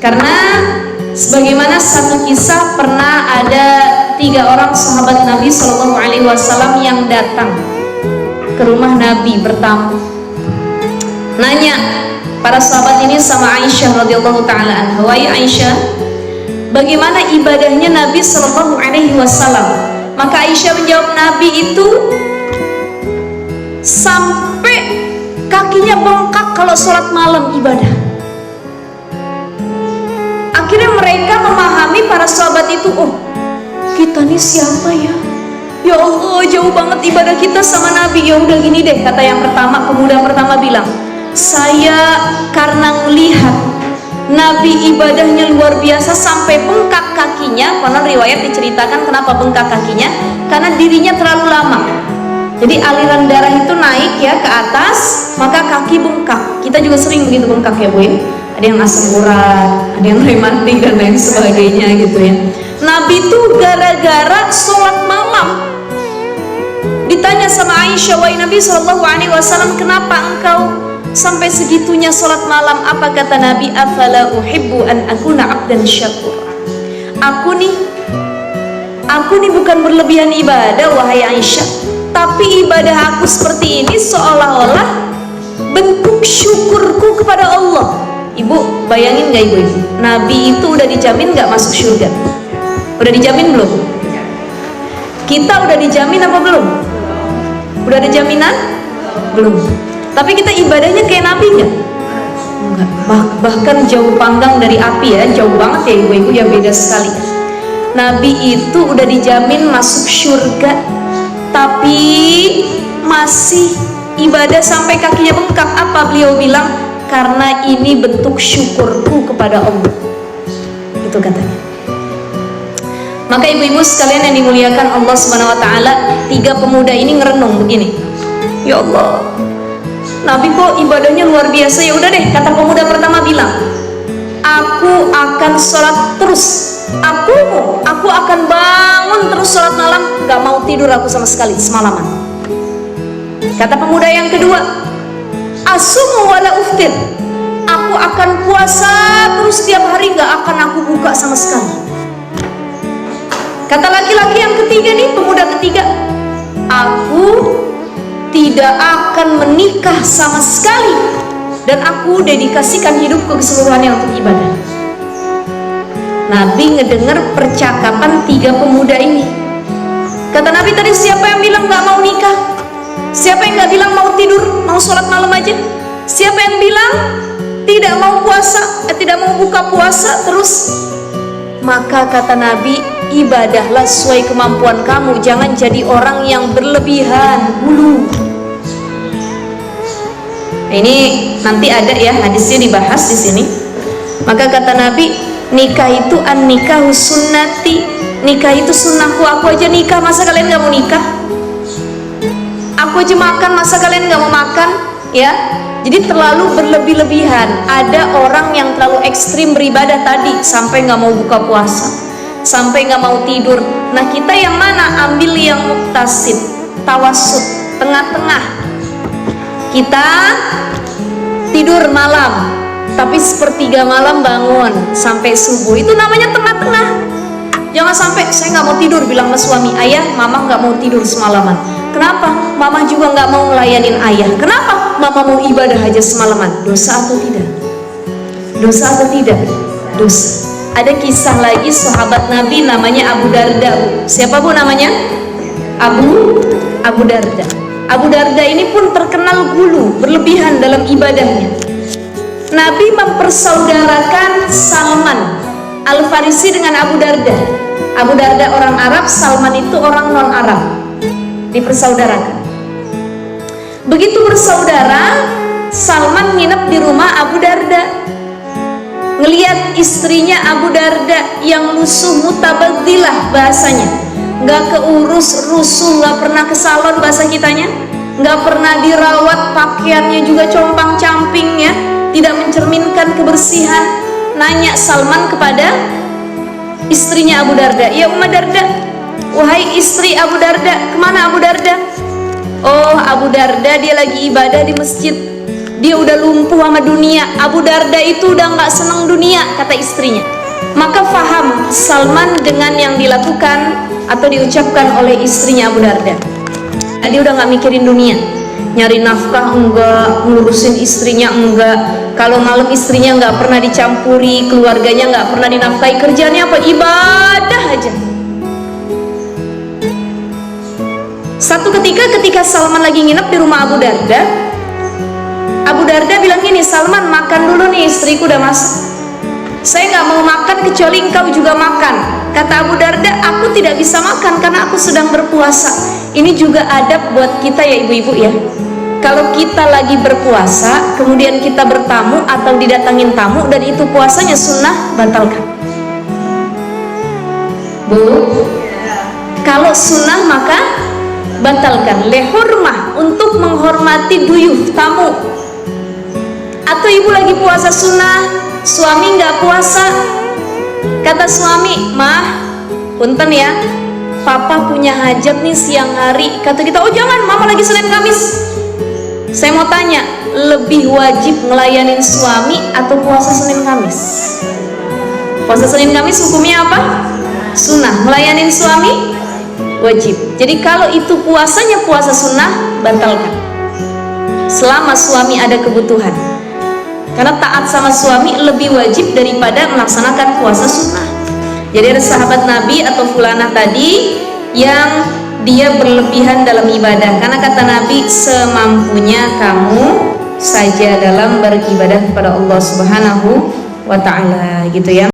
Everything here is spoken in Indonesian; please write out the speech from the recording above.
Karena sebagaimana satu kisah, pernah ada 3 orang sahabat Nabi Shallallahu Alaihi Wasallam yang datang ke rumah Nabi bertamu. Nanya para sahabat ini sama Aisyah radhiyallahu taala anha, "Wahai Aisyah, bagaimana ibadahnya Nabi Shallallahu Alaihi Wasallam?" Maka Aisyah menjawab, Nabi itu sampai kakinya bengkak kalau sholat malam ibadah. Akhirnya mereka memahami, para sahabat itu, oh kita nih siapa ya? Ya Allah, jauh banget ibadah kita sama Nabi. Ya udah gini deh, kata yang pertama, pemuda pertama bilang, saya karena melihat Nabi ibadahnya luar biasa sampai bengkak kakinya. Konon riwayat diceritakan kenapa bengkak kakinya, karena dirinya terlalu lama. Jadi aliran darah itu naik ya ke atas, maka kaki bengkak. Kita juga sering begitu bengkak ya Bu. Ada yang asam urat, ada yang rematik dan lain sebagainya gitu ya. Nabi itu gara-gara sholat malam. Ditanya sama Aisyah, wahai Nabi Shallallahu Alaihi Wasallam, kenapa engkau sampai segitunya sholat malam? Apa kata Nabi? Afala uhibbu an akuna abdan syakur. Aku nih bukan berlebihan ibadah wahai Aisyah, tapi ibadah aku seperti ini seolah-olah bentuk syukurku kepada Allah. Ibu bayangin gak ibu? Nabi itu udah dijamin gak masuk surga? Udah dijamin belum? Kita udah dijamin apa belum? Udah ada jaminan? Belum. Tapi kita ibadahnya kayak Nabi nggak? Enggak. Bahkan jauh panggang dari api ya, jauh banget ya ibu-ibu, ya beda sekali. Nabi itu udah dijamin masuk surga, tapi masih ibadah sampai kakinya bengkak. Apa beliau bilang? Karena ini bentuk syukurku kepada Allah. Itu katanya. Maka ibu-ibu sekalian yang dimuliakan Allah Subhanahu wa taala, 3 pemuda ini ngerenung begini. Ya Allah, Nabi kok ibadahnya luar biasa. Ya udah deh, kata pemuda pertama bilang, aku akan sholat terus. Aku akan bangun terus sholat malam, gak mau tidur aku sama sekali semalaman. Kata pemuda yang kedua, asumu wala uftir. Aku akan puasa terus tiap hari, gak akan aku buka sama sekali. Kata laki-laki yang ketiga nih, pemuda ketiga, aku tidak akan menikah sama sekali, dan aku dedikasikan hidupku keseluruhannya untuk ibadah. Nabi ngedengar percakapan 3 pemuda ini. Kata Nabi tadi, siapa yang bilang gak mau nikah? Siapa yang gak bilang mau tidur, mau sholat malam aja? Siapa yang bilang tidak mau puasa, tidak mau buka puasa terus? Maka kata Nabi, ibadahlah sesuai kemampuan kamu, jangan jadi orang yang berlebihan dulu. Ini nanti ada ya hadisnya dibahas di sini. Maka kata Nabi, nikah itu an-nikahu sunnati. Nikah itu sunnahku, aku aja nikah, masa kalian gak mau nikah? Aku aja makan, masa kalian gak mau makan? Ya, jadi terlalu berlebih-lebihan. Ada orang yang terlalu ekstrim beribadah tadi, sampai gak mau buka puasa, sampai gak mau tidur. Nah kita yang mana? Ambil yang muktasid, tawasud, tengah-tengah. Kita tidur malam, tapi sepertiga malam bangun sampai subuh. Itu namanya tengah-tengah. Jangan sampai saya nggak mau tidur, bilang sama suami, ayah, mama nggak mau tidur semalaman. Kenapa? Mama juga nggak mau ngelayanin ayah. Kenapa? Mama mau ibadah aja semalaman. Dosa atau tidak? Dosa atau tidak? Dosa. Ada kisah lagi sahabat Nabi namanya Abu Darda. Siapa bu namanya? Abu Darda. Abu Darda ini pun terkenal gulu, berlebihan dalam ibadahnya. Nabi mempersaudarakan Salman Al-Farisi dengan Abu Darda. Abu Darda orang Arab, Salman itu orang non-Arab. Dipersaudarakan. Begitu bersaudara, Salman nginep di rumah Abu Darda. Ngelihat istrinya Abu Darda yang lusuh, mutabaddilah bahasanya, nggak keurus, rusuh, nggak pernah ke salon bahasa kitanya, nggak pernah dirawat, pakaiannya juga compang-camping ya, tidak mencerminkan kebersihan. Nanya Salman kepada istrinya Abu Darda, ya Umma Darda, wahai istri Abu Darda, kemana Abu Darda? Oh, Abu Darda dia lagi ibadah di masjid. dia udah lumpuh sama dunia. Abu Darda itu udah nggak senang dunia, kata istrinya. Maka faham Salman dengan yang dilakukan atau diucapkan oleh istrinya Abu Darda. Dia udah nggak mikirin dunia, nyari nafkah enggak, ngurusin istrinya enggak. Kalau malam istrinya nggak pernah dicampuri, keluarganya nggak pernah dinafkahi, kerjanya apa? Ibadah aja. Satu ketika Salman lagi nginep di rumah Abu Darda, Abu Darda bilang gini, Salman makan dulu nih, istriku udah masak. Saya nggak mau makan kecuali engkau juga makan. Kata Abu Darda, aku tidak bisa makan karena aku sedang berpuasa. Ini juga adab buat kita ya ibu-ibu ya. Kalau kita lagi berpuasa, kemudian kita bertamu atau didatangin tamu dan itu puasanya sunnah, batalkan. Bu, kalau sunnah maka batalkan. Lehurmah, untuk menghormati duyuf, tamu. Atau ibu lagi puasa sunnah, suami nggak puasa, kata suami, mah, punten ya, papa punya hajat nih siang hari. Kata kita, oh jangan, mama lagi Senin Kamis. Saya mau tanya, lebih wajib ngelayanin suami atau puasa Senin Kamis? Puasa Senin Kamis hukumnya apa? Sunnah. Ngelayanin suami wajib. Jadi kalau itu puasanya puasa sunnah, batalkan selama suami ada kebutuhan. Karena taat sama suami lebih wajib daripada melaksanakan puasa sunnah. Jadi ada sahabat Nabi atau fulanah tadi yang dia berlebihan dalam ibadah, karena kata Nabi, semampunya kamu saja dalam beribadah kepada Allah Subhanahu wa ta'ala, gitu ya.